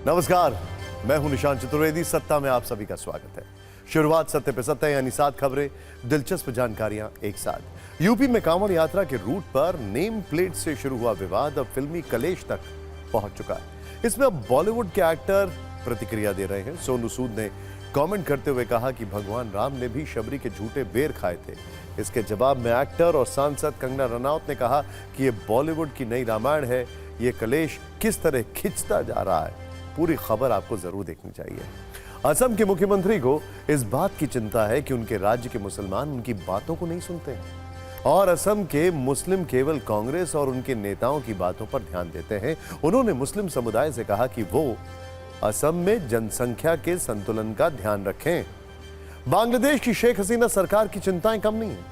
नमस्कार, मैं हूं निशांत चतुर्वेदी। सत्ता में आप सभी का स्वागत है। शुरुआत सत्य पे सत्य यानी 7 खबरें, दिलचस्प जानकारियां एक साथ। यूपी में कांवड़ यात्रा के रूट पर नेम प्लेट से शुरू हुआ विवाद अब फिल्मी कलेश तक पहुंच चुका है। इसमें अब बॉलीवुड के एक्टर प्रतिक्रिया दे रहे हैं। सोनू सूद ने कमेंट करते हुए कहा कि भगवान राम ने भी शबरी के झूठे बेर खाए थे। इसके जवाब में एक्टर और सांसद कंगना रनौत ने कहा कि यह बॉलीवुड की नई रामायण है। यह कलेश किस तरह खिंचता जा रहा है, पूरी खबर आपको जरूर देखनी चाहिए। असम के मुख्यमंत्री को इस बात की चिंता है कि उनके राज्य के मुसलमान उनकी बातों को नहीं सुनते और असम के मुस्लिम केवल कांग्रेस और उनके नेताओं की बातों पर ध्यान देते हैं। उन्होंने मुस्लिम समुदाय से कहा कि वो असम में जनसंख्या के संतुलन का ध्यान रखें। बांग्लादेश की शेख हसीना सरकार की चिंताएं कम नहीं है।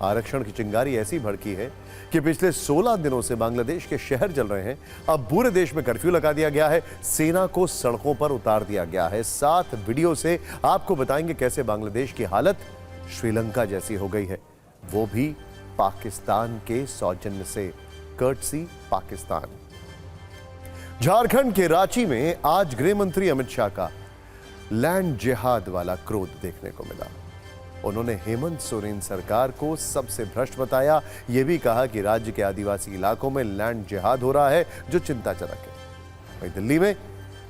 आरक्षण की चिंगारी ऐसी भड़की है कि पिछले 16 दिनों से बांग्लादेश के शहर जल रहे हैं। अब पूरे देश में कर्फ्यू लगा दिया गया है, सेना को सड़कों पर उतार दिया गया है। 7 वीडियो से आपको बताएंगे कैसे बांग्लादेश की हालत श्रीलंका जैसी हो गई है, वो भी पाकिस्तान के सौजन्य से। कर्टसी पाकिस्तान। झारखंड के रांची में आज गृह मंत्री अमित शाह का लैंड जिहाद वाला क्रोध देखने को मिला। उन्होंने हेमंत सोरेन सरकार को सबसे भ्रष्ट बताया। यह भी कहा कि राज्य के आदिवासी इलाकों में लैंड जिहाद हो रहा है, जो चिंताजनक है। वहीं दिल्ली में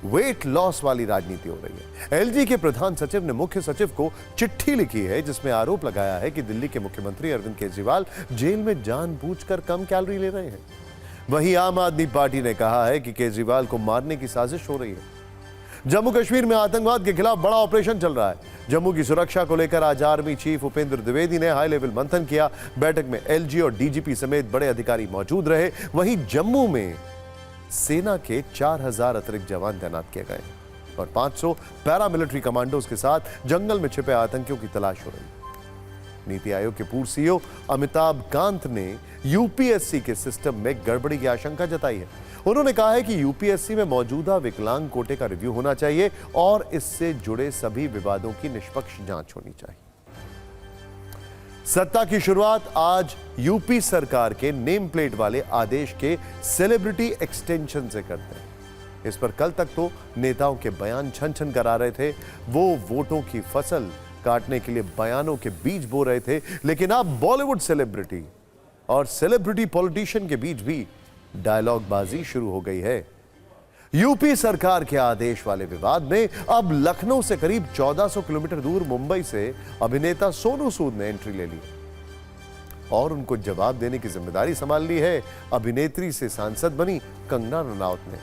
वेट लॉस वाली राजनीति हो रही है। एलजी के प्रधान सचिव ने मुख्य सचिव को चिट्ठी लिखी है, जिसमें आरोप लगाया है कि दिल्ली के मुख्यमंत्री अरविंद केजरीवाल जेल में जानबूझकर कम कैलोरी ले रहे हैं। वहीं आम आदमी पार्टी ने कहा है कि केजरीवाल को मारने की साजिश हो रही है। जम्मू कश्मीर में आतंकवाद के खिलाफ बड़ा ऑपरेशन चल रहा है। जम्मू की सुरक्षा को लेकर आज आर्मी चीफ उपेंद्र द्विवेदी ने हाई लेवल मंथन किया। बैठक में एलजी और डीजीपी समेत बड़े अधिकारी मौजूद रहे। वहीं जम्मू में सेना के 4000 अतिरिक्त जवान तैनात किए गए और 500 पैरामिलिट्री कमांडोज के साथ जंगल में छिपे आतंकियों की तलाश हो रही है। नीति आयोग के पूर्व सीईओ अमिताभ कांत ने यूपीएससी के सिस्टम में गड़बड़ी की आशंका जताई है। उन्होंने कहा है कि यूपीएससी में मौजूदा विकलांग कोटे का रिव्यू होना चाहिए और इससे जुड़े सभी विवादों की निष्पक्ष जांच होनी चाहिए। सत्ता की शुरुआत आज यूपी सरकार के नेम प्लेट वाले आदेश के सेलिब्रिटी एक्सटेंशन से करते हैं। इस पर कल तक तो नेताओं के बयान छन छन करा रहे थे। वो वोटों की फसल काटने के लिए बयानों के बीज बो रहे थे, लेकिन अब बॉलीवुड सेलिब्रिटी और सेलिब्रिटी पॉलिटिशियन के बीच भी डायलॉग बाजी शुरू हो गई है। यूपी सरकार के आदेश वाले विवाद में अब लखनऊ से करीब 1400 किलोमीटर दूर मुंबई से अभिनेता सोनू सूद ने एंट्री ले ली और उनको जवाब देने की जिम्मेदारी संभाल ली है। अभिनेत्री से सांसद बनी कंगना रनौत ने।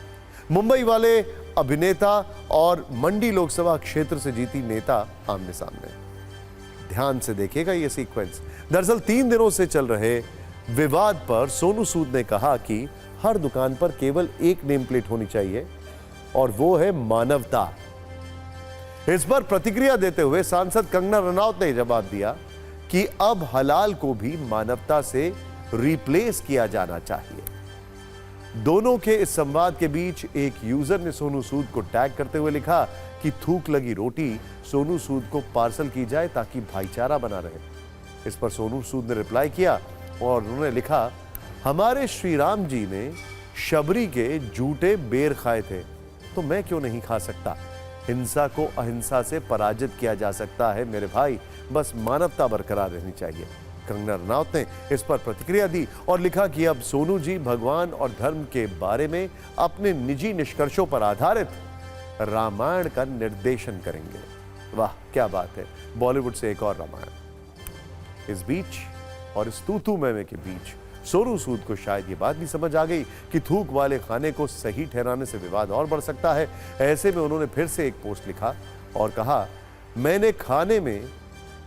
मुंबई वाले अभिनेता और मंडी लोकसभा क्षेत्र से जीती नेता आमने सामने। ध्यान से देखिएगा ये सीक्वेंस। दरअसल 3 दिनों से चल रहे विवाद पर सोनू सूद ने कहा कि हर दुकान पर केवल एक नेम प्लेट होनी चाहिए और वो है मानवता। इस पर प्रतिक्रिया देते हुए सांसद कंगना रनौत ने जवाब दिया कि अब हलाल को भी मानवता से रिप्लेस किया जाना चाहिए। दोनों के इस संवाद के बीच एक यूजर ने सोनू सूद को टैग करते हुए लिखा कि थूक लगी रोटी सोनू सूद को पार्सल की जाए ताकि भाईचारा बना रहे। इस पर सोनू सूद ने रिप्लाई किया और उन्होंने लिखा, हमारे श्री राम जी ने शबरी के झूठे बेर खाए थे, तो मैं क्यों नहीं खा सकता। हिंसा को अहिंसा से पराजित किया जा सकता है मेरे भाई, बस मानवता बरकरार रहनी चाहिए। कंगना रनौत ने इस पर प्रतिक्रिया दी और लिखा कि अब सोनू जी भगवान और धर्म के बारे में अपने निजी निष्कर्षों पर आधारित रामायण का निर्देशन करेंगे। वाह क्या बात है, बॉलीवुड से एक और रामायण। इस बीच और इस तू मैं के बीच सोनू सूद को शायद ये बात भी समझ आ गई कि थूक वाले खाने को सही ठहराने से विवाद और बढ़ सकता है। ऐसे में उन्होंने फिर से एक पोस्ट लिखा और कहा, मैंने खाने में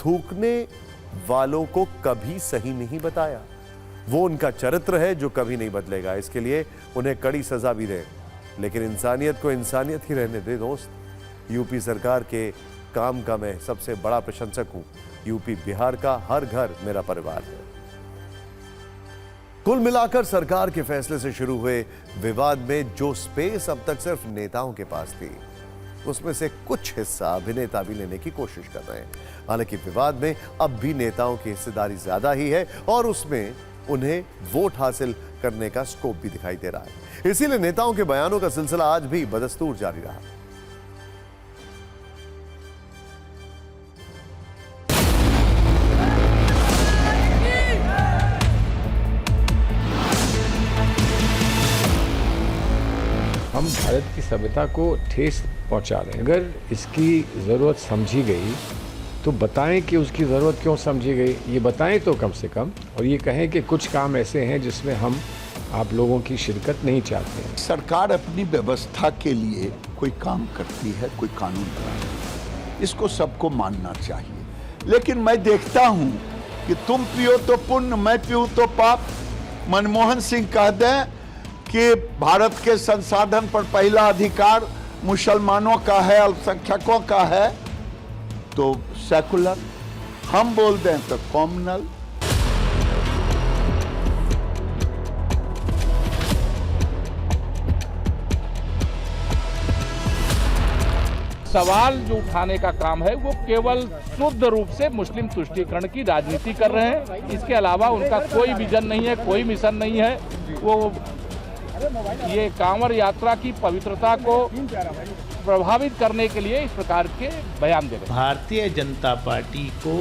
थूकने वालों को कभी सही नहीं बताया। वो उनका चरित्र है जो कभी नहीं बदलेगा। इसके लिए उन्हें कड़ी सजा भी दे, लेकिन इंसानियत को इंसानियत ही रहने दे दोस्त। यूपी सरकार के काम का मैं सबसे बड़ा प्रशंसक हूं। यूपी बिहार का हर घर मेरा परिवार है। कुल मिलाकर सरकार के फैसले से शुरू हुए विवाद में जो स्पेस अब तक सिर्फ नेताओं के पास थी, उसमें से कुछ हिस्सा अभिनेता भी लेने की कोशिश कर रहे हैं। हालांकि विवाद में अब भी नेताओं की हिस्सेदारी ज्यादा ही है और उसमें उन्हें वोट हासिल करने का स्कोप भी दिखाई दे रहा है। इसीलिए नेताओं के बयानों का सिलसिला आज भी बदस्तूर जारी रहा। हम भारत की सभ्यता को ठेस पहुंचा रहे हैं। अगर इसकी ज़रूरत समझी गई तो बताएं कि उसकी ज़रूरत क्यों समझी गई, ये बताएं तो कम से कम, और ये कहें कि कुछ काम ऐसे हैं जिसमें हम आप लोगों की शिरकत नहीं चाहते हैं। सरकार अपनी व्यवस्था के लिए कोई काम करती है, कोई कानून बनाती है, इसको सबको मानना चाहिए। लेकिन मैं देखता हूं कि तुम पियो तो पुण्य, मैं पीऊं तो पाप। मनमोहन सिंह कह दें कि भारत के संसाधन पर पहला अधिकार मुसलमानों का है, अल्पसंख्यकों का है, तो सेकुलर। हम बोल दें तो कॉमनल। सवाल जो उठाने का काम है वो केवल शुद्ध रूप से मुस्लिम तुष्टीकरण की राजनीति कर रहे हैं। इसके अलावा उनका कोई विजन नहीं है, कोई मिशन नहीं है। वो ये कांवड़ यात्रा की पवित्रता को प्रभावित करने के लिए इस प्रकार के बयान दे रहे हैं। भारतीय जनता पार्टी को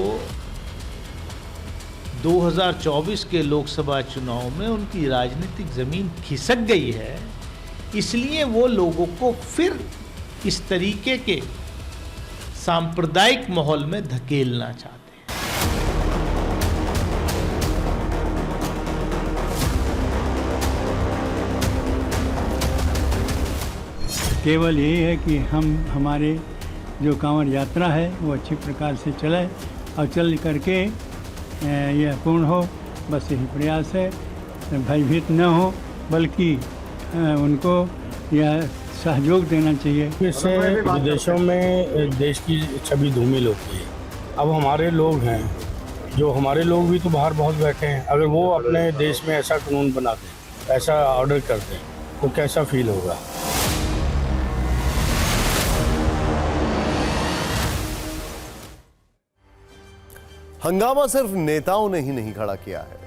2024 के लोकसभा चुनाव में उनकी राजनीतिक जमीन खिसक गई है, इसलिए वो लोगों को फिर इस तरीके के सांप्रदायिक माहौल में धकेलना चाहते हैं। केवल यही है कि हमारे जो कांवड़ यात्रा है वो अच्छी प्रकार से चले और चल करके यह पूर्ण हो, बस यही प्रयास है। भयभीत न हो, बल्कि उनको यह सहयोग देना चाहिए। इससे विदेशों में देश की छवि धूमिल होती है। अब हमारे लोग हैं, जो हमारे लोग भी तो बाहर बहुत बैठे हैं, अगर वो अपने देश में ऐसा कानून बना दें, ऐसा ऑर्डर कर दें, तो कैसा फील होगा। हंगामा सिर्फ नेताओं ने ही नहीं खड़ा किया है,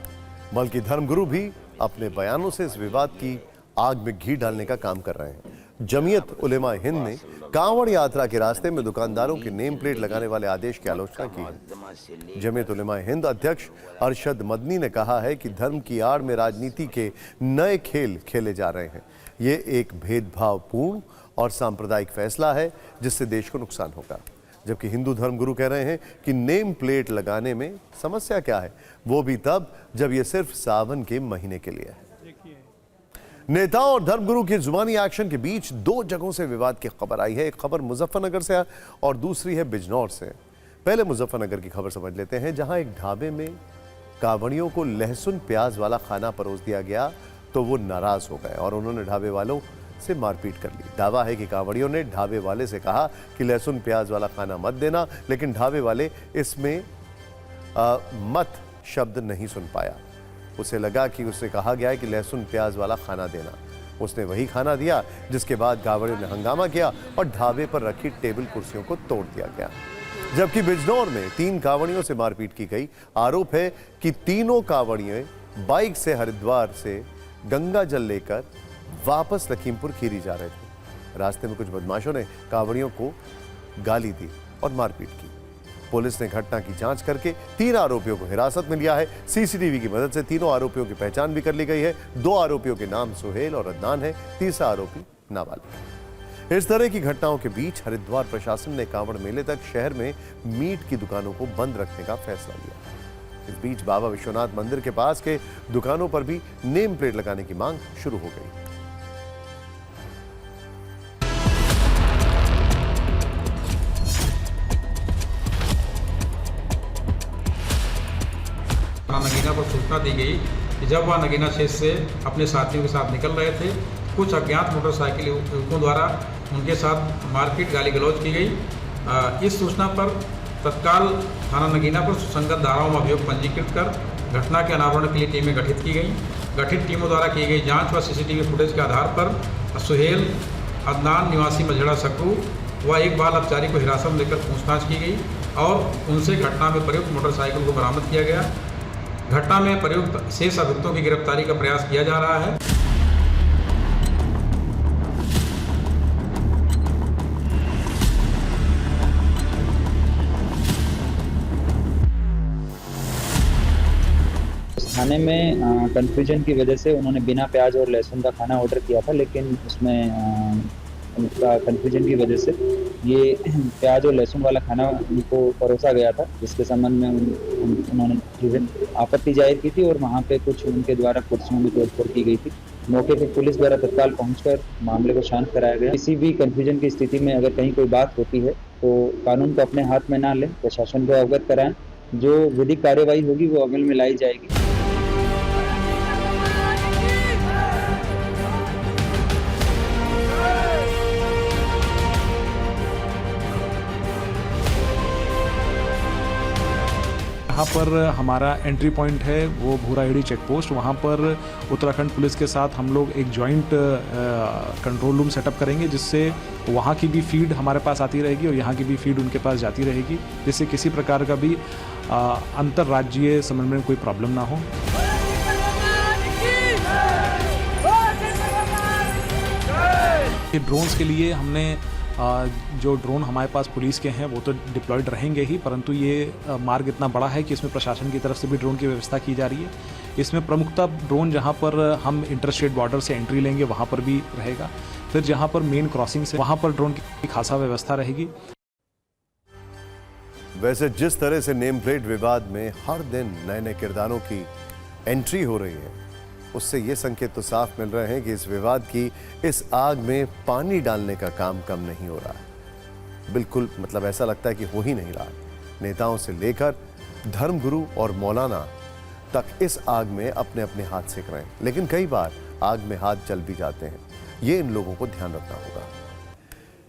बल्कि धर्मगुरु भी अपने बयानों से इस विवाद की आग में घी डालने का काम कर रहे हैं। जमीयत उलेमा हिंद ने कांवड़ यात्रा के रास्ते में दुकानदारों के नेम प्लेट लगाने वाले आदेश की आलोचना की है। जमीयत उलेमा हिंद अध्यक्ष अरशद मदनी ने कहा है कि धर्म की आड़ में राजनीति के नए खेल खेले जा रहे हैं। ये एक भेदभावपूर्ण और सांप्रदायिक फैसला है जिससे देश को नुकसान होगा। जबकि हिंदू धर्मगुरु कह रहे हैं कि नेम प्लेट लगाने में समस्या क्या है, वो भी तब जब ये सिर्फ सावन के महीने के लिए है। नेताओं और धर्मगुरु के जुबानी एक्शन के बीच दो जगहों से विवाद की खबर आई है। एक खबर मुजफ्फरनगर से और दूसरी है बिजनौर से। पहले मुजफ्फरनगर की खबर समझ लेते हैं, जहां एक ढाबे में कांवड़ियों को लहसुन प्याज वाला खाना परोस दिया गया तो वो नाराज हो गए और उन्होंने ढाबे वालों से मारपीट कर ली। दावा है कि कांवड़ियों ने ढाबे वाले से कहा कि लहसुन प्याज वाला खाना मत देना, लेकिन ढाबे वाले इसमें मत शब्द नहीं सुन पाया। उसे लगा कि उससे कहा गया है कि लहसुन प्याज वाला खाना देना। उसने वही खाना दिया, जिसके बाद कांवड़ियों ने हंगामा किया और ढाबे पर रखी टेबल कुर्सियों को तोड़ दिया गया। जबकि बिजनौर में 3 कांवड़ियों से मारपीट की गई। आरोप है कि तीनों कांवड़ियों बाइक से हरिद्वार से गंगा जल लेकर वापस लखीमपुर खीरी जा रहे थे। रास्ते में कुछ बदमाशों ने कांवड़ियों को गाली दी और मारपीट की। पुलिस ने घटना की जांच करके 3 आरोपियों को हिरासत में लिया है। सीसीटीवी की मदद से तीनों आरोपियों की पहचान भी कर ली गई है। 2 आरोपियों के नाम सुहेल और अदनान है, तीसरा आरोपी नाबालिग। इस तरह की घटनाओं के बीच हरिद्वार प्रशासन ने कांवड़ मेले तक शहर में मीट की दुकानों को बंद रखने का फैसला लिया। इस बीच बाबा विश्वनाथ मंदिर के पास के दुकानों पर भी नेम प्लेट लगाने की मांग शुरू हो गई। नगीना पर सूचना दी गई कि जब वह नगीना क्षेत्र से अपने साथियों के साथ निकल रहे थे, कुछ अज्ञात मोटरसाइकिल युवकों द्वारा उनके साथ मारपीट गाली गलौज की गई। इस सूचना पर तत्काल थाना नगीना पर सुसंगत धाराओं में अभियोग पंजीकृत कर घटना के अनावरण के लिए टीमें गठित की गई। गठित टीमों द्वारा की गई जांच व सीसीटीवी फुटेज के आधार पर सुहेल अदनान निवासी मझड़ा सकरू व एक बाल अपचारी को हिरासत में लेकर पूछताछ की गई और उनसे घटना में प्रयुक्त मोटरसाइकिल को बरामद किया गया। घटना में प्रयुक्त शेष अभियुक्तों की गिरफ्तारी का प्रयास किया जा रहा है। खाने में कंफ्यूजन की वजह से उन्होंने बिना प्याज और लहसुन का खाना ऑर्डर किया था, लेकिन उसमें उनका कंफ्यूजन की वजह से ये प्याज और लहसुन वाला खाना उनको परोसा गया था, जिसके संबंध में उन्होंने आपत्ति जाहिर की थी और वहाँ पे कुछ उनके द्वारा कुर्सियों में तोड़फोड़ की गई थी। मौके पर पुलिस द्वारा तत्काल पहुंचकर मामले को शांत कराया गया। किसी भी कंफ्यूजन की स्थिति में अगर कहीं कोई बात होती है तो कानून को अपने हाथ में ना लें, प्रशासन को अवगत कराएं, जो विधिक कार्यवाही होगी वो अमल में लाई जाएगी। यहाँ पर हमारा एंट्री पॉइंट है वो भूराहेड़ी चेक पोस्ट। वहाँ पर उत्तराखंड पुलिस के साथ हम लोग एक जॉइंट कंट्रोल रूम सेटअप करेंगे, जिससे वहाँ की भी फीड हमारे पास आती रहेगी और यहाँ की भी फीड उनके पास जाती रहेगी, जिससे किसी प्रकार का भी अंतर्राज्यीय समन्वय में कोई प्रॉब्लम ना हो। ड्रोन्स के लिए हमने जो ड्रोन हमारे पास पुलिस के हैं वो तो डिप्लॉयड रहेंगे ही, परंतु ये मार्ग इतना बड़ा है कि इसमें प्रशासन की तरफ से भी ड्रोन की व्यवस्था की जा रही है। इसमें प्रमुखतः ड्रोन जहाँ पर हम इंटरस्टेट बॉर्डर से एंट्री लेंगे वहाँ पर भी रहेगा, फिर जहाँ पर मेन क्रॉसिंग से वहाँ पर ड्रोन की खासा व्यवस्था रहेगी। वैसे जिस तरह से नेम प्लेट विवाद में हर दिन नए नए किरदारों की एंट्री हो रही है, उससे ये संकेत तो साफ मिल रहे हैं कि इस विवाद की इस आग में पानी डालने का काम कम नहीं हो रहा है। बिल्कुल, मतलब ऐसा लगता है कि हो ही नहीं रहा। नेताओं से लेकर धर्मगुरु और मौलाना तक इस आग में अपने अपने हाथ सेक रहे हैं, लेकिन कई बार आग में हाथ जल भी जाते हैं। ये इन लोगों को ध्यान रखना होगा।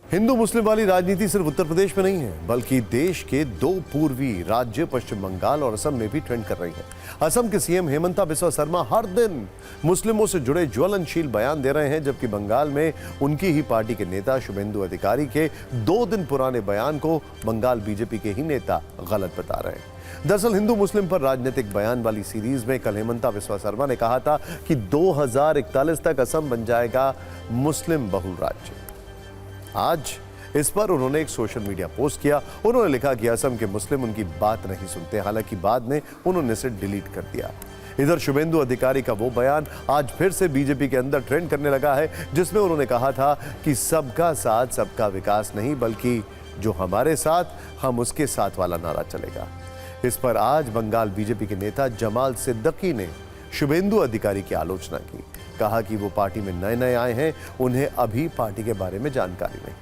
हिंदू मुस्लिम वाली राजनीति सिर्फ उत्तर प्रदेश में नहीं है, बल्कि देश के दो पूर्वी राज्य पश्चिम बंगाल और असम में भी ट्रेंड कर रही है। असम के सीएम हेमंता बिस्वा शर्मा हर दिन मुस्लिमों से जुड़े ज्वलनशील बयान दे रहे हैं, जबकि बंगाल में उनकी ही पार्टी के नेता शुभेंदु अधिकारी के 2 दिन पुराने बयान को बंगाल बीजेपी के ही नेता गलत बता रहे हैं। दरअसल हिंदू मुस्लिम पर राजनीतिक बयान वाली सीरीज में कल हेमंता बिस्वा शर्मा ने कहा था कि 2041 तक असम बन जाएगा मुस्लिम बहुल राज्य। आज इस पर उन्होंने एक सोशल मीडिया पोस्ट किया। उन्होंने लिखा कि असम के मुस्लिम उनकी बात नहीं सुनते, हालांकि बाद में उन्होंने इसे डिलीट कर दिया। इधर शुभेंदु अधिकारी का वो बयान आज फिर से बीजेपी के अंदर ट्रेंड करने लगा है, जिसमें उन्होंने कहा था कि सबका साथ सबका विकास नहीं, बल्कि जो हमारे साथ हम उसके साथ वाला नारा चलेगा। इस पर आज बंगाल बीजेपी के नेता जमाल सिद्दीकी ने शुभेंदु अधिकारी की आलोचना की। कहा कि वो पार्टी में नए नए आए हैं, उन्हें अभी पार्टी के बारे में जानकारी नहीं।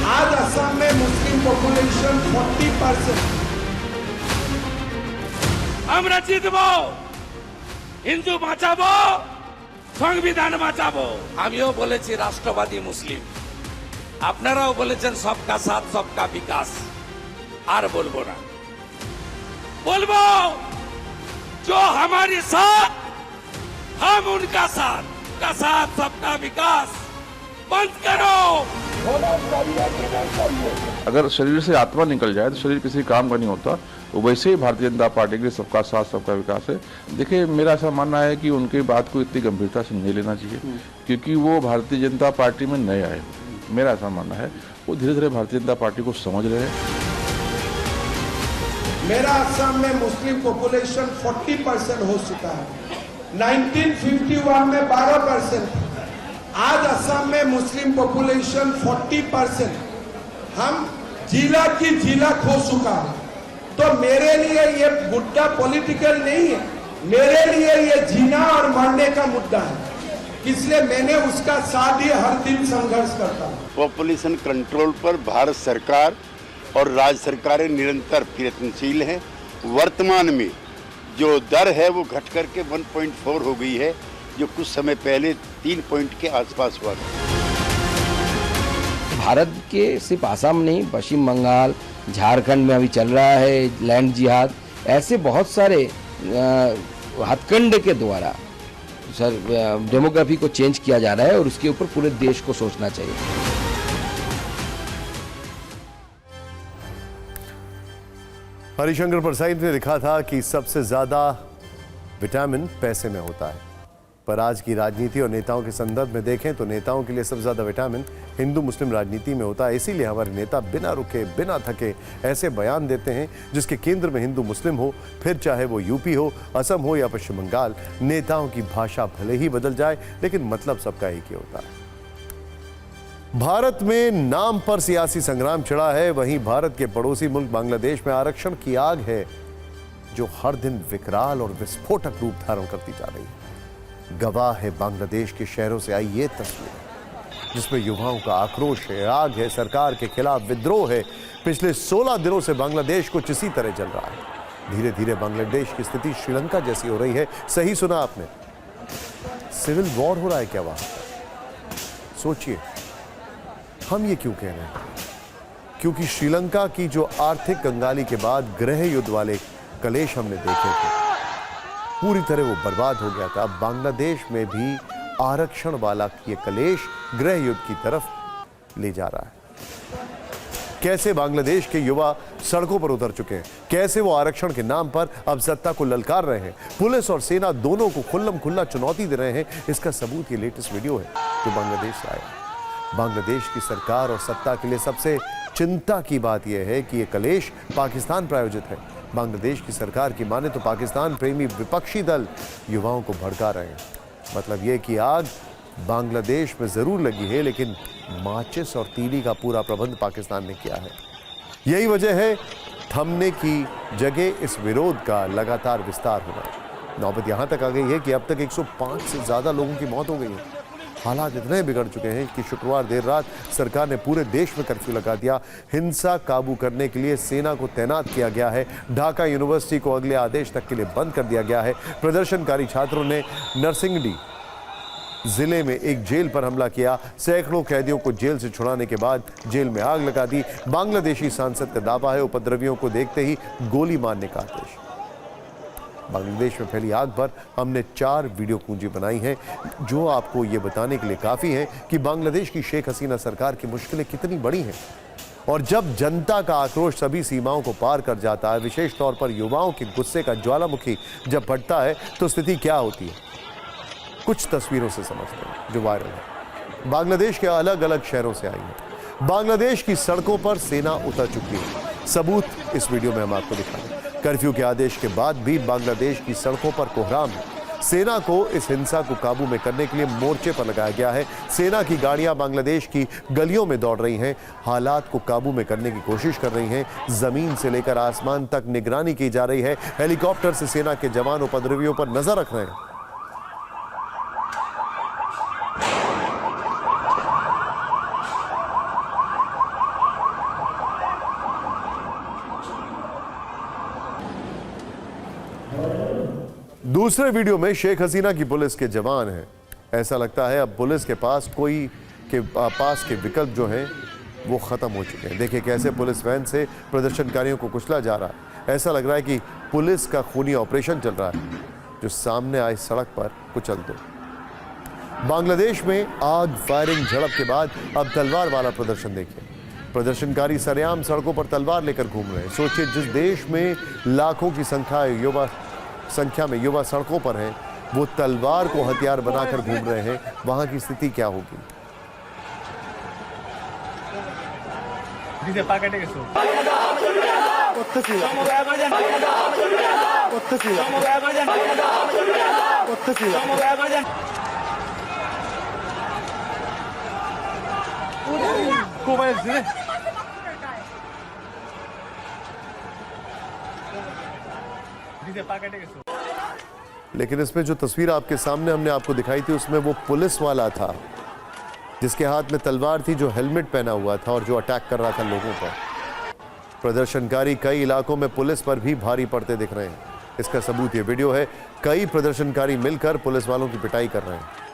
आज असम में मुस्लिम पॉपुलेशन 40%। আমরা জিতবো, হিন্দু বাঁচাবো, সংবিধান বাঁচাবো। আমিও বলেছি রাষ্ট্রবাদী মুসলিম, আপনারাও বলেছেন সবকা সাথ সবকা বিকাশ। আর বলবো না, बोलबो जो हमारे साथ हम उनका साथ, का साथ सबका विकास। बंद करो। अगर शरीर से आत्मा निकल जाए तो शरीर किसी काम का नहीं होता। तो वैसे ही भारतीय जनता पार्टी के सबका साथ सबका विकास है। देखिए, मेरा ऐसा मानना है कि उनकी बात को इतनी गंभीरता से नहीं लेना चाहिए, क्योंकि वो भारतीय जनता पार्टी में नए आए। मेरा ऐसा मानना है वो धीरे धीरे भारतीय जनता पार्टी को समझ रहे हैं। मेरा असम में मुस्लिम पॉपुलेशन 40% हो चुका है। 1951 में 12%। आज असम में मुस्लिम पॉपुलेशन 40%। हम जिला की जिला खो चुका है। तो मेरे लिए ये मुद्दा पॉलिटिकल नहीं है, मेरे लिए ये जीना और मरने का मुद्दा है, इसलिए मैंने उसका साथ ही हर दिन संघर्ष करता हूँ। पॉपुलेशन कंट्रोल पर भारत सरकार और राज्य सरकारें निरंतर प्रयत्नशील हैं। वर्तमान में जो दर है वो घट करके 1.4 हो गई है, जो कुछ समय पहले 3 पॉइंट के आसपास हुआ था। भारत के सिर्फ असम नहीं, पश्चिम बंगाल, झारखंड में अभी चल रहा है लैंड जिहाद। ऐसे बहुत सारे हथकंडे के द्वारा सर डेमोग्राफी को चेंज किया जा रहा है और उसके ऊपर पूरे देश को सोचना चाहिए। हरिशंकर प्रसाद ने लिखा था कि सबसे ज्यादा विटामिन पैसे में होता है, पर आज की राजनीति और नेताओं के संदर्भ में देखें तो नेताओं के लिए सबसे ज्यादा विटामिन हिंदू मुस्लिम राजनीति में होता है। इसीलिए हमारे नेता बिना रुके बिना थके ऐसे बयान देते हैं जिसके केंद्र में हिंदू मुस्लिम हो, फिर चाहे वो यूपी हो, असम हो या पश्चिम बंगाल। नेताओं की भाषा भले ही बदल जाए लेकिन मतलब सबका एक ही होता है। भारत में नाम पर सियासी संग्राम छिड़ा है, वहीं भारत के पड़ोसी मुल्क बांग्लादेश में आरक्षण की आग है जो हर दिन विकराल और विस्फोटक रूप धारण करती जा रही है। गवाह है बांग्लादेश के शहरों से आई ये तस्वीर जिसमें युवाओं का आक्रोश है, आग है, सरकार के खिलाफ विद्रोह है। पिछले 16 दिनों से बांग्लादेश कुछ इसी तरह चल रहा है। धीरे धीरे बांग्लादेश की स्थिति श्रीलंका जैसी हो रही है। सही सुना आपने, सिविल वॉर हो रहा है क्या वहां? सोचिए, हम ये क्यों कह रहे हैं? क्योंकि श्रीलंका की जो आर्थिक कंगाली के बाद गृह युद्ध वाले कलेश हमने देखे थे, पूरी तरह वो बर्बाद हो गया था। अब बांग्लादेश में भी आरक्षण वाला ये कलेश गृह युद्ध की तरफ ले जा रहा है। कैसे बांग्लादेश के युवा सड़कों पर उतर चुके हैं, कैसे वो आरक्षण के नाम पर अब सत्ता को ललकार रहे हैं। पुलिस और सेना दोनों को खुल्लम खुल्ला चुनौती दे रहे हैं। इसका सबूत ये लेटेस्ट वीडियो है जो बांग्लादेश से आया। बांग्लादेश की सरकार और सत्ता के लिए सबसे चिंता की बात यह है कि यह कलेश पाकिस्तान प्रायोजित है। बांग्लादेश की सरकार की माने तो पाकिस्तान प्रेमी विपक्षी दल युवाओं को भड़का रहे हैं। मतलब यह कि आग बांग्लादेश में जरूर लगी है लेकिन माचिस और तीली का पूरा प्रबंध पाकिस्तान ने किया है। यही वजह है थमने की जगह इस विरोध का लगातार विस्तार होना। नौबत यहां तक आ गई है कि अब तक 105 से ज्यादा लोगों की मौत हो गई है। हालात इतने बिगड़ चुके हैं कि शुक्रवार देर रात सरकार ने पूरे देश में कर्फ्यू लगा दिया। हिंसा काबू करने के लिए सेना को तैनात किया गया है। ढाका यूनिवर्सिटी को अगले आदेश तक के लिए बंद कर दिया गया है। प्रदर्शनकारी छात्रों ने नरसिंगडी जिले में एक जेल पर हमला किया। सैकड़ों कैदियों को जेल से छुड़ाने के बाद जेल में आग लगा दी। बांग्लादेशी सांसद का दावा है उपद्रवियों को देखते ही गोली मारने का आदेश। बांग्लादेश में फैली आग पर हमने 4 वीडियो पूंजी बनाई हैं जो आपको ये बताने के लिए काफ़ी है कि बांग्लादेश की शेख हसीना सरकार की मुश्किलें कितनी बड़ी हैं। और जब जनता का आक्रोश सभी सीमाओं को पार कर जाता है, विशेष तौर पर युवाओं के गुस्से का ज्वालामुखी जब फटता है तो स्थिति क्या होती है, कुछ तस्वीरों से समझते हैं जो वायरल है। बांग्लादेश के अलग अलग शहरों से आई है। बांग्लादेश की सड़कों पर सेना उतर चुकी है। सबूत इस वीडियो में हम आपको दिखाएंगे। कर्फ्यू के आदेश के बाद भी बांग्लादेश की सड़कों पर कोहराम है। सेना को इस हिंसा को काबू में करने के लिए मोर्चे पर लगाया गया है। सेना की गाड़ियां बांग्लादेश की गलियों में दौड़ रही हैं, हालात को काबू में करने की कोशिश कर रही हैं। जमीन से लेकर आसमान तक निगरानी की जा रही है। हेलीकॉप्टर से सेना के जवान उपद्रवियों पर नजर रख रहे हैं। दूसरे वीडियो में शेख हसीना की पुलिस के जवान हैं। ऐसा लगता है अब पुलिस के पास के विकल्प जो हैं वो खत्म हो चुके हैं। देखिए कैसे पुलिस वैन से प्रदर्शनकारियों को कुचला जा रहा है। ऐसा लग रहा है कि पुलिस का खूनी ऑपरेशन चल रहा है जो सामने आए सड़क पर कुचल दो। बांग्लादेश में आग, फायरिंग, झड़प के बाद अब तलवार वाला प्रदर्शन देखिए। प्रदर्शनकारी सरेआम सड़कों पर तलवार लेकर घूम रहे हैं। सोचिए, जिस देश में लाखों की संख्या में युवा सड़कों पर हैं, वो तलवार को हथियार बनाकर घूम रहे हैं। वहां की स्थिति क्या होगी? लेकिन इसमें जो तस्वीर आपके सामने हमने आपको दिखाई थी उसमें वो पुलिस वाला था जिसके हाथ में तलवार थी, जो हेलमेट पहना हुआ था और जो अटैक कर रहा था लोगों पर। प्रदर्शनकारी कई इलाकों में पुलिस पर भी भारी पड़ते दिख रहे हैं। इसका सबूत ये वीडियो है। कई प्रदर्शनकारी मिलकर पुलिस वालों की पिटाई कर रहे हैं।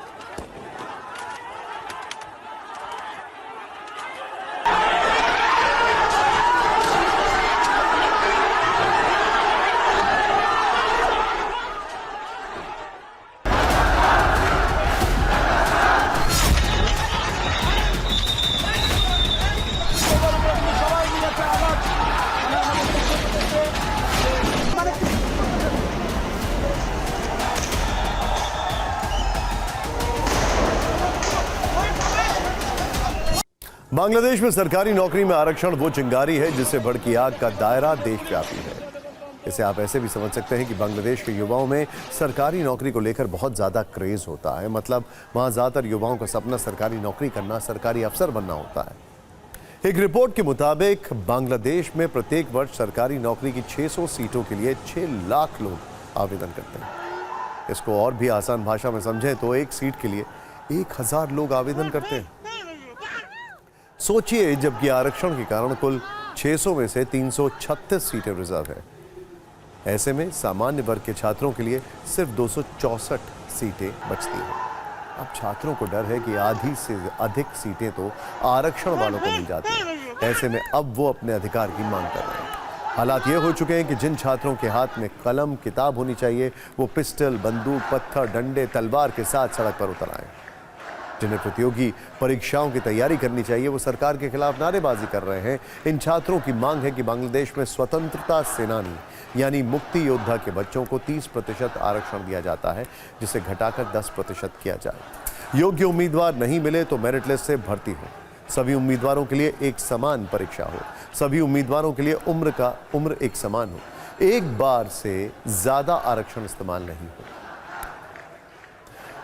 बांग्लादेश में सरकारी नौकरी में आरक्षण वो चिंगारी है जिससे भड़की आग का दायरा देशव्यापी है। इसे आप ऐसे भी समझ सकते हैं कि बांग्लादेश के युवाओं में सरकारी नौकरी को लेकर बहुत ज्यादा क्रेज होता है। मतलब वहां ज्यादातर युवाओं का सपना सरकारी नौकरी करना, सरकारी अफसर बनना होता है। एक रिपोर्ट के मुताबिक बांग्लादेश में प्रत्येक वर्ष सरकारी नौकरी की 600 सीटों के लिए 6 लाख लोग आवेदन करते हैं। इसको और भी आसान भाषा में समझें तो एक सीट के लिए 1000 लोग आवेदन करते हैं। सोचिए, जबकि आरक्षण के कारण कुल 600 में से 336 सीटें रिजर्व है। ऐसे में सामान्य वर्ग के छात्रों के लिए सिर्फ 264 सीटें बचती हैं। अब छात्रों को डर है कि आधी से अधिक सीटें तो आरक्षण वालों को मिल जाती हैं। ऐसे में अब वो अपने अधिकार की मांग कर रहे हैं। हालात ये हो चुके हैं कि जिन छात्रों के हाथ में कलम किताब होनी चाहिए, वो पिस्टल, बंदूक, पत्थर, डंडे, तलवार के साथ सड़क पर उतर आए। जिन्हें प्रतियोगी परीक्षाओं की तैयारी करनी चाहिए, वो सरकार के खिलाफ नारेबाजी कर रहे हैं। इन छात्रों की मांग है कि बांग्लादेश में स्वतंत्रता सेनानी यानी मुक्ति योद्धा के बच्चों को 30% आरक्षण दिया जाता है, जिसे घटाकर 10% किया जाए। योग्य उम्मीदवार नहीं मिले तो मेरिट लिस्ट से भर्ती हो। सभी उम्मीदवारों के लिए एक समान परीक्षा हो। सभी उम्मीदवारों के लिए उम्र एक समान हो। एक बार से ज्यादा आरक्षण इस्तेमाल नहीं हो।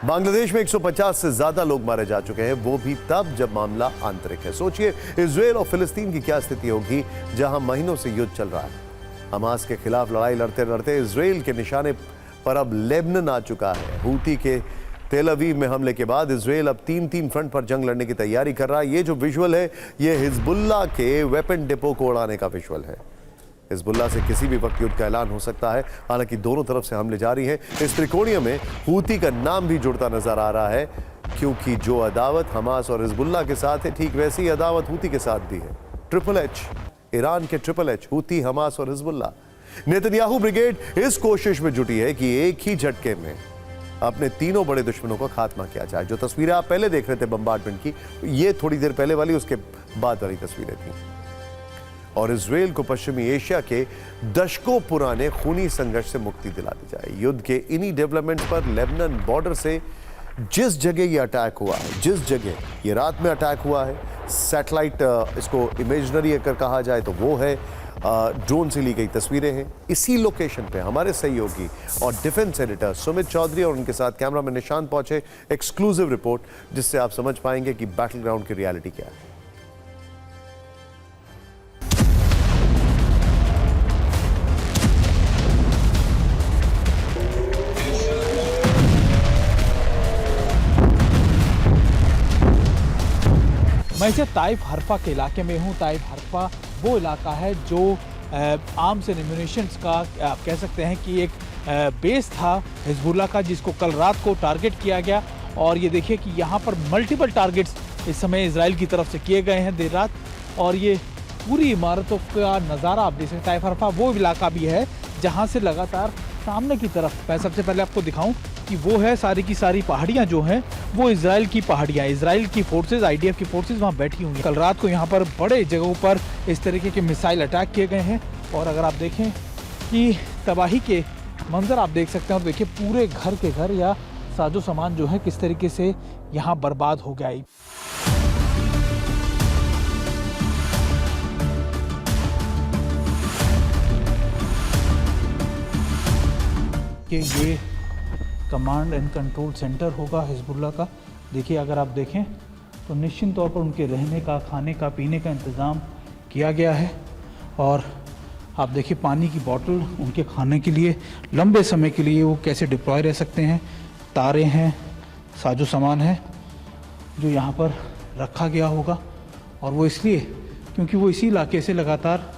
बांग्लादेश में 150 से ज्यादा लोग मारे जा चुके हैं, वो भी तब जब मामला आंतरिक है। सोचिए, इजराइल और फिलिस्तीन की क्या स्थिति होगी जहां महीनों से युद्ध चल रहा है। हमास के खिलाफ लड़ाई लड़ते लड़ते इजराइल के निशाने पर अब लेबनान आ चुका है। हूती के तेल अवीव में हमले के बाद इजराइल अब 3 फ्रंट पर जंग लड़ने की तैयारी कर रहा है। ये जो विजुअल है, ये हिजबुल्लाह के वेपन डिपो को उड़ाने का विजुअल है। हिजबुल्लाह से किसी भी वक्त युद्ध का ऐलान हो सकता है। हालांकि दोनों तरफ से हमले जारी हैं। इस त्रिकोणीय में हूती का नाम भी जुड़ता नजर आ रहा है, क्योंकि जो अदावत हमास और हिजबुल्लाह के साथ है, ठीक वैसी अदावत हूती के साथ भी है। ट्रिपल एच, ईरान के ट्रिपल एच, हूती, हमास और हिजबुल्लाह। नेतन्याहू ब्रिगेड इस कोशिश में जुटी है कि एक ही झटके में अपने तीनों बड़े दुश्मनों का खात्मा किया जाए। जो तस्वीरें आप पहले देख रहे थे बम्बार्डमेंट की, ये थोड़ी देर पहले वाली, उसके बाद वाली तस्वीरें थी। और इजराइल को पश्चिमी एशिया के दशकों पुराने खूनी संघर्ष से मुक्ति दिला दी जाए। युद्ध के इन्हीं डेवलपमेंट्स पर लेबनान बॉर्डर से जिस जगह ये अटैक हुआ है, जिस जगह ये रात में अटैक हुआ है, सैटेलाइट इसको इमेजिनरी अगर कहा जाए तो वो है, ड्रोन से ली गई तस्वीरें हैं। इसी लोकेशन पे हमारे सहयोगी और डिफेंस एडिटर सुमित चौधरी और उनके साथ कैमरामैन निशांत पहुंचे। एक्सक्लूसिव रिपोर्ट, जिससे आप समझ पाएंगे कि बैटल ग्राउंड की रियलिटी क्या है। मैं इसे ताइफ हरफा के इलाके में हूँ। ताइफ हरफा वो इलाका है जो आर्म्स एंड एम्यूनिशंस का आप कह सकते हैं कि एक बेस था हिजबुल्लाह का, जिसको कल रात को टारगेट किया गया। और ये देखिए कि यहाँ पर मल्टीपल टारगेट्स इस समय इजराइल की तरफ से किए गए हैं देर रात। और ये पूरी इमारतों का नज़ारा आप देख सकते हैं। ताइफ हरफा वो इलाका भी है जहाँ से लगातार सामने की तरफ, मैं सबसे पहले आपको दिखाऊं कि वो है सारी की सारी पहाड़ियाँ जो हैं वो इजराइल की पहाड़ियाँ। इजराइल की फोर्सेज, IDF की फोर्सेज वहाँ बैठी हुई हैं। कल रात को यहाँ पर बड़े जगहों पर इस तरीके के मिसाइल अटैक किए गए हैं। और अगर आप देखें कि तबाही के मंजर आप देख सकते हैं। और देखिए पूरे घर के घर या साजो सामान जो है किस तरीके से यहाँ बर्बाद हो गया। कि ये कमांड एंड कंट्रोल सेंटर होगा हिजबुल्लाह का। देखिए अगर आप देखें तो निश्चित तौर पर उनके रहने का, खाने का, पीने का इंतज़ाम किया गया है। और आप देखिए पानी की बोतल उनके खाने के लिए लंबे समय के लिए वो कैसे डिप्लॉय रह सकते हैं। तारे हैं, साजो सामान है जो यहाँ पर रखा गया होगा। और वो इसलिए क्योंकि वो इसी इलाके से लगातार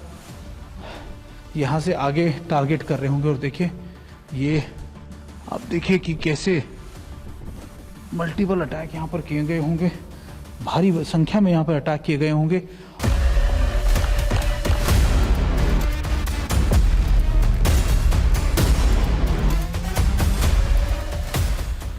यहाँ से आगे टारगेट कर रहे होंगे। और देखिए ये आप देखिए कि कैसे मल्टीपल अटैक यहाँ पर किए गए होंगे, भारी संख्या में यहाँ पर अटैक किए गए होंगे।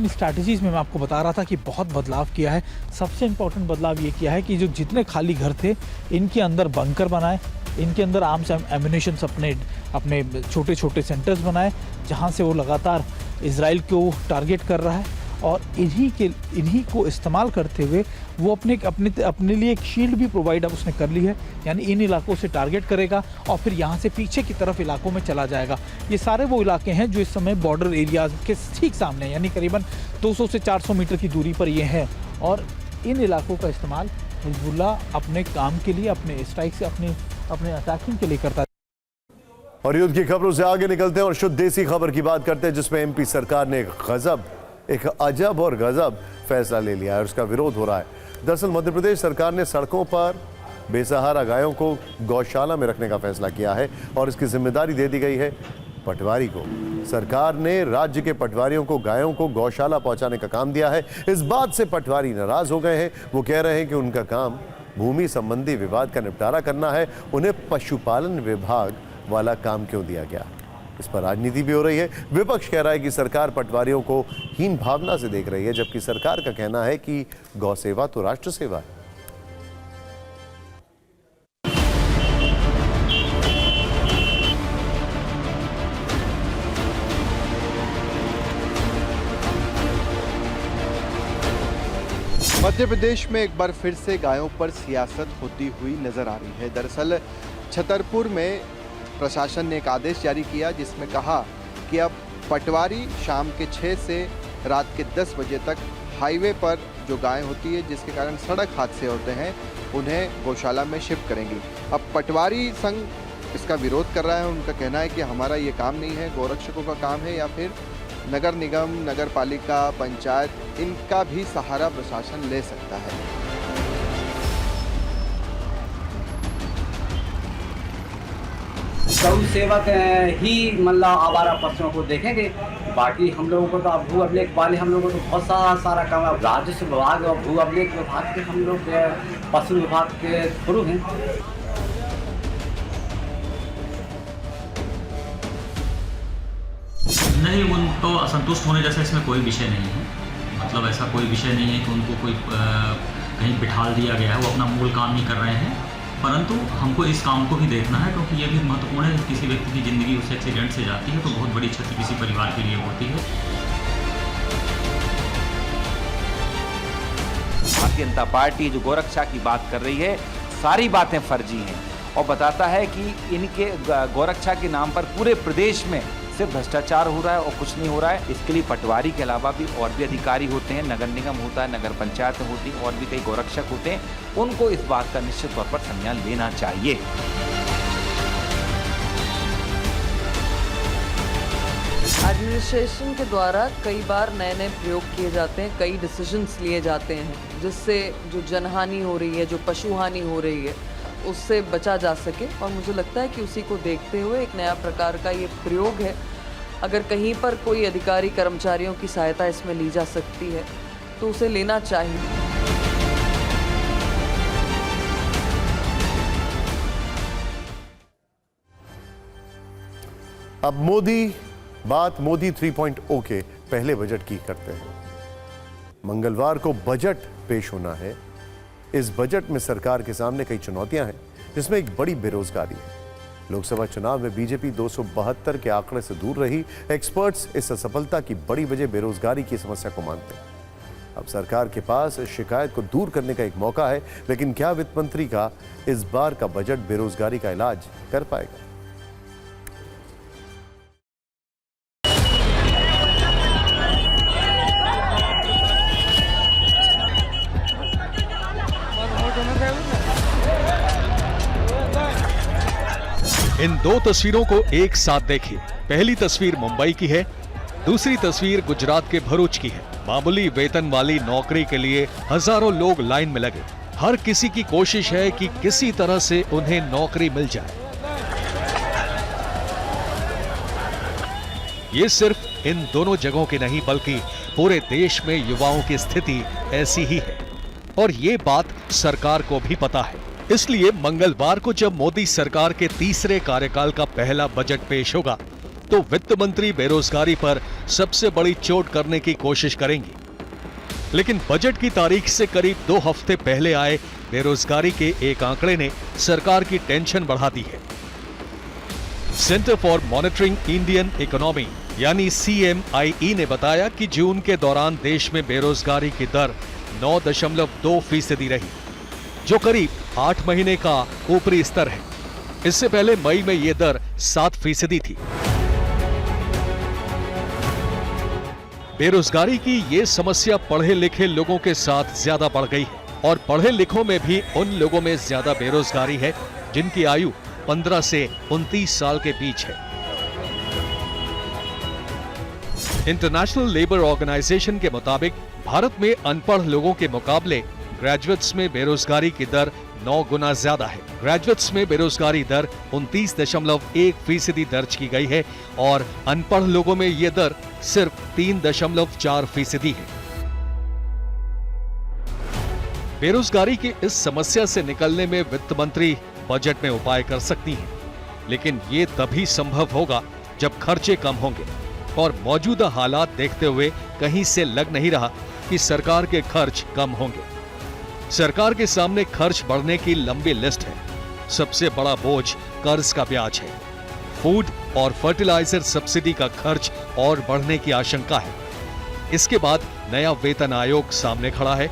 स्ट्रैटेजीज में मैं आपको बता रहा था कि बहुत बदलाव किया है। सबसे इम्पोर्टेंट बदलाव ये किया है कि जो जितने खाली घर थे इनके अंदर बंकर बनाए, इनके अंदर आर्म्स एम्यूनिशंस अपने छोटे छोटे सेंटर्स बनाए, जहां से वो लगातार इजराइल को टारगेट कर रहा है। और इन्हीं को इस्तेमाल करते हुए वो अपने लिए एक शील्ड भी प्रोवाइड उसने कर ली है, यानी इन इलाकों से टारगेट करेगा और फिर यहाँ से पीछे की तरफ इलाकों में चला जाएगा। ये सारे वो इलाके हैं जो इस समय बॉर्डर एरियाज के ठीक सामने, यानी करीबन 200 से 400 मीटर की दूरी पर ये है, और इन इलाकों का इस्तेमाल हिजबुल्लाह अपने काम के लिए, अपने स्ट्राइक से, अपने अटैकिंग के लिए करता है। और युद्ध की खबरों से आगे निकलते हैं और शुद्ध देसी खबर की बात करते हैं, जिसमें एमपी सरकार ने एक अजब और गजब फैसला ले लिया है और उसका विरोध हो रहा है। दरअसल मध्य प्रदेश सरकार ने सड़कों पर बेसहारा गायों को गौशाला में रखने का फैसला किया है और इसकी जिम्मेदारी दे दी गई है पटवारी को। सरकार ने राज्य के पटवारियों को गायों को गौशाला पहुंचाने का काम दिया है। इस बात से पटवारी नाराज हो गए हैं। वो कह रहे हैं कि उनका काम भूमि संबंधी विवाद का निपटारा करना है, उन्हें पशुपालन विभाग वाला काम क्यों दिया गया। इस पर राजनीति भी हो रही है। विपक्ष कह रहा है कि सरकार पटवारियों को हीन भावना से देख रही है, जबकि सरकार का कहना है कि गौ सेवा तो राष्ट्र सेवा है। मध्य प्रदेश में एक बार फिर से गायों पर सियासत होती हुई नजर आ रही है। दरअसल छतरपुर में प्रशासन ने एक आदेश जारी किया जिसमें कहा कि अब पटवारी शाम के 6 से रात के 10 बजे तक हाईवे पर जो गायें होती है जिसके कारण सड़क हादसे होते हैं उन्हें गौशाला में शिफ्ट करेंगी। अब पटवारी संघ इसका विरोध कर रहा है। उनका कहना है कि हमारा ये काम नहीं है, गौरक्षकों का काम है, या फिर नगर निगम, नगर पालिका, पंचायत, इनका भी सहारा प्रशासन ले सकता है। गौ सेवक ही मतलब आवारा पशुओं को देखेंगे, बाकी हम लोगों को तो अब भू अभिलेख वाले हम लोगों को तो बहुत सारा काम है। राजस्व विभाग और भू अभिलेख विभाग के हम लोग पशु विभाग के थ्रू हैं। नहीं, उनको असंतुष्ट होने जैसा इसमें कोई विषय नहीं है। मतलब ऐसा कोई विषय नहीं है कि उनको कोई कहीं बिठाल दिया गया है, वो अपना मूल काम नहीं कर रहे हैं। परंतु हमको इस काम को भी देखना है, क्योंकि ये भी महत्वपूर्ण है। किसी व्यक्ति की ज़िंदगी उस एक्सीडेंट से जाती है तो बहुत बड़ी क्षति किसी परिवार के लिए होती है। भारतीय जनता पार्टी जो गोरक्षा की बात कर रही है, सारी बातें फर्जी हैं और बताता है कि इनके गोरक्षा के नाम पर पूरे प्रदेश में सिर्फ भ्रष्टाचार हो रहा है और कुछ नहीं हो रहा है। इसके लिए पटवारी के अलावा भी और भी अधिकारी होते हैं, नगर निगम होता है, नगर पंचायतें होती हैं और भी कई गोरक्षक होते हैं। उनको इस बात का निश्चित तौर पर संज्ञान लेना चाहिए। एडमिनिस्ट्रेशन के द्वारा कई बार नए नए प्रयोग किए जाते हैं, कई डिसीजंस लिए जाते हैं जिससे जो जनहानि हो रही है, जो पशु हानि हो रही है, उससे बचा जा सके। और मुझे लगता है कि उसी को देखते हुए एक नया प्रकार का ये प्रयोग है। अगर कहीं पर कोई अधिकारी कर्मचारियों की सहायता इसमें ली जा सकती है तो उसे लेना चाहिए। अब मोदी 3.0 के पहले बजट की करते हैं। मंगलवार को बजट पेश होना है। इस बजट में सरकार के सामने कई चुनौतियां हैं, जिसमें एक बड़ी बेरोजगारी है। लोकसभा चुनाव में बीजेपी 272 के आंकड़े से दूर रही। एक्सपर्ट्स इस असफलता की बड़ी वजह बेरोजगारी की समस्या को मानते हैं। अब सरकार के पास इस शिकायत को दूर करने का एक मौका है, लेकिन क्या वित्त मंत्री का इस बार का बजट बेरोजगारी का इलाज कर पाएगा? इन दो तस्वीरों को एक साथ देखिए। पहली तस्वीर मुंबई की है, दूसरी तस्वीर गुजरात के भरूच की है। मामूली वेतन वाली नौकरी के लिए हजारों लोग लाइन में लगे। हर किसी की कोशिश है कि किसी तरह से उन्हें नौकरी मिल जाए। ये सिर्फ इन दोनों जगहों की नहीं, बल्कि पूरे देश में युवाओं की स्थिति ऐसी ही है और ये बात सरकार को भी पता है। इसलिए मंगलवार को जब मोदी सरकार के तीसरे कार्यकाल का पहला बजट पेश होगा तो वित्त मंत्री बेरोजगारी पर सबसे बड़ी चोट करने की कोशिश करेंगी। लेकिन बजट की तारीख से करीब 2 हफ्ते पहले आए बेरोजगारी के एक आंकड़े ने सरकार की टेंशन बढ़ा दी है। Centre for monitoring Indian economy यानी CMIE ने बताया कि जून के दौरान देश में बेरोजगारी की दर 9.2% रही, जो करीब 8 महीने का ऊपरी स्तर है। इससे पहले मई में यह दर 7% थी। बेरोजगारी की ये समस्या पढ़े लिखे लोगों के साथ ज्यादा बढ़ गई है और पढ़े लिखों में भी उन लोगों में ज्यादा बेरोजगारी है जिनकी आयु 15 से 29 साल के बीच है। इंटरनेशनल लेबर ऑर्गेनाइजेशन के मुताबिक भारत में अनपढ़ लोगों के मुकाबले ग्रेजुएट्स में बेरोजगारी की दर 9 गुना ज्यादा है। ग्रेजुएट्स में बेरोजगारी दर 29.1% दर्ज की गई है और अनपढ़ लोगों में यह दर सिर्फ 3.4% है। बेरोजगारी की इस समस्या से निकलने में वित्त मंत्री बजट में उपाय कर सकती हैं, लेकिन ये तभी संभव होगा जब खर्चे कम होंगे और मौजूदा हालात देखते हुए कहीं से लग नहीं रहा कि सरकार के खर्च कम होंगे। सरकार के सामने खर्च बढ़ने की लंबी लिस्ट है। सबसे बड़ा बोझ कर्ज का ब्याज है। फूड और फर्टिलाइजर सब्सिडी का खर्च और बढ़ने की आशंका है। इसके बाद नया वेतन आयोग सामने खड़ा है।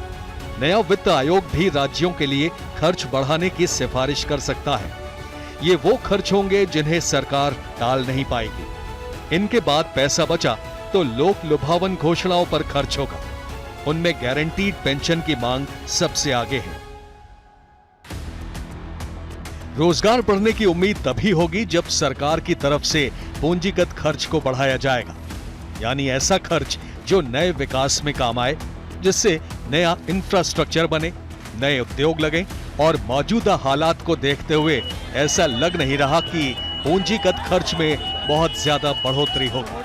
नया वित्त आयोग भी राज्यों के लिए खर्च बढ़ाने की सिफारिश कर सकता है। ये वो खर्च होंगे जिन्हें सरकार टाल नहीं पाएगी। इनके बाद पैसा बचा तो लोक लुभावन घोषणाओं पर खर्च होगा। उनमें गारंटीड पेंशन की मांग सबसे आगे है। रोजगार बढ़ने की उम्मीद तभी होगी जब सरकार की तरफ से पूंजीगत खर्च को बढ़ाया जाएगा, यानी ऐसा खर्च जो नए विकास में काम आए, जिससे नया इंफ्रास्ट्रक्चर बने, नए उद्योग लगे और मौजूदा हालात को देखते हुए ऐसा लग नहीं रहा कि पूंजीगत खर्च में बहुत ज्यादा बढ़ोतरी होगी।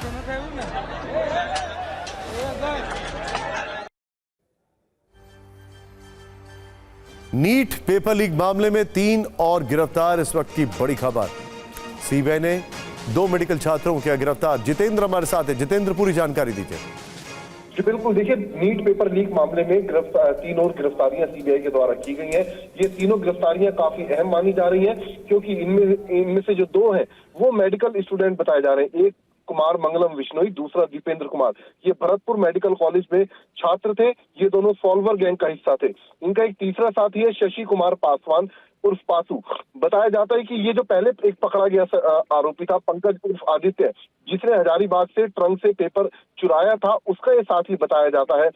नीट पेपर लीक मामले में 3 और गिरफ्तार। इस वक्त की बड़ी खबर, सीबीआई ने 2 मेडिकल छात्रों को किया गिरफ्तार। जितेंद्र हमारे साथ है। जितेंद्र, पूरी जानकारी दीजिए। जी बिल्कुल, देखिए नीट पेपर लीक मामले में 3 और गिरफ्तारियां सीबीआई के द्वारा की गई हैं। ये तीनों गिरफ्तारियां काफी अहम मानी जा रही हैं, क्योंकि इनमें से जो 2 हैं वो मेडिकल स्टूडेंट बताए जा रहे हैं। एक कुमार मंगलम विश्नोई, दूसरा दीपेंद्र कुमार। ये भरतपुर मेडिकल कॉलेज में छात्र थे। ये दोनों सॉल्वर गैंग का हिस्सा थे। इनका एक तीसरा साथी है शशि कुमार पासवान उर्फ पासू। बताया जाता है कि ये जो पहले एक पकड़ा गया आरोपी था पंकज उर्फ आदित्य, जिसने हजारीबाग से ट्रंक से पेपर चुराया था, उसका ये साथी बताया जाता है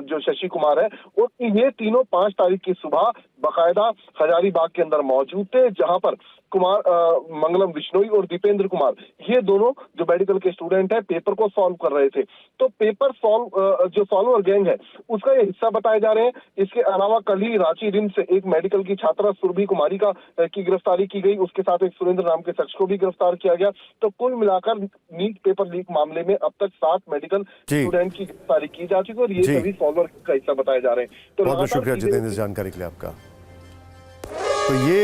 जो शशि कुमार है। और ये तीनों 5 तारीख की सुबह बाकायदा हजारीबाग के अंदर मौजूद थे, जहां पर कुमार मंगलम विश्नोई और दीपेंद्र कुमार, ये दोनों जो मेडिकल के स्टूडेंट हैं, पेपर को सॉल्व कर रहे थे। तो पेपर जो सॉल्वर गैंग है उसका ये हिस्सा बताए जा रहे हैं। इसके अलावा कल ही रांची रिम्स से एक मेडिकल की छात्रा सुरभि कुमारी की गिरफ्तारी की गई। उसके साथ एक सुरेंद्र नाम के शख्स को भी गिरफ्तार किया गया। तो कुल मिलाकर नीट पेपर लीक मामले में अब तक 7 मेडिकल स्टूडेंट की गिरफ्तारी की जा चुकी है और ये सभी सॉल्वर का हिस्सा बताए जा रहे हैं। तो बहुत बहुत शुक्रिया जितेंद्र, जानकारी के लिए आपका। तो ये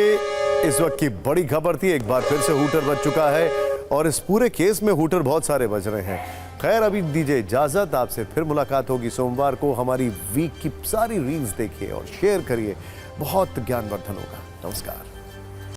इस वक्त की बड़ी खबर थी। एक बार फिर से हूटर बज चुका है और इस पूरे केस में हूटर बहुत सारे बज रहे हैं। खैर, अभी दीजिए इजाजत, आपसे फिर मुलाकात होगी सोमवार को। हमारी वीक की सारी रील्स देखिए और शेयर करिए, बहुत ज्ञानवर्धन होगा। नमस्कार।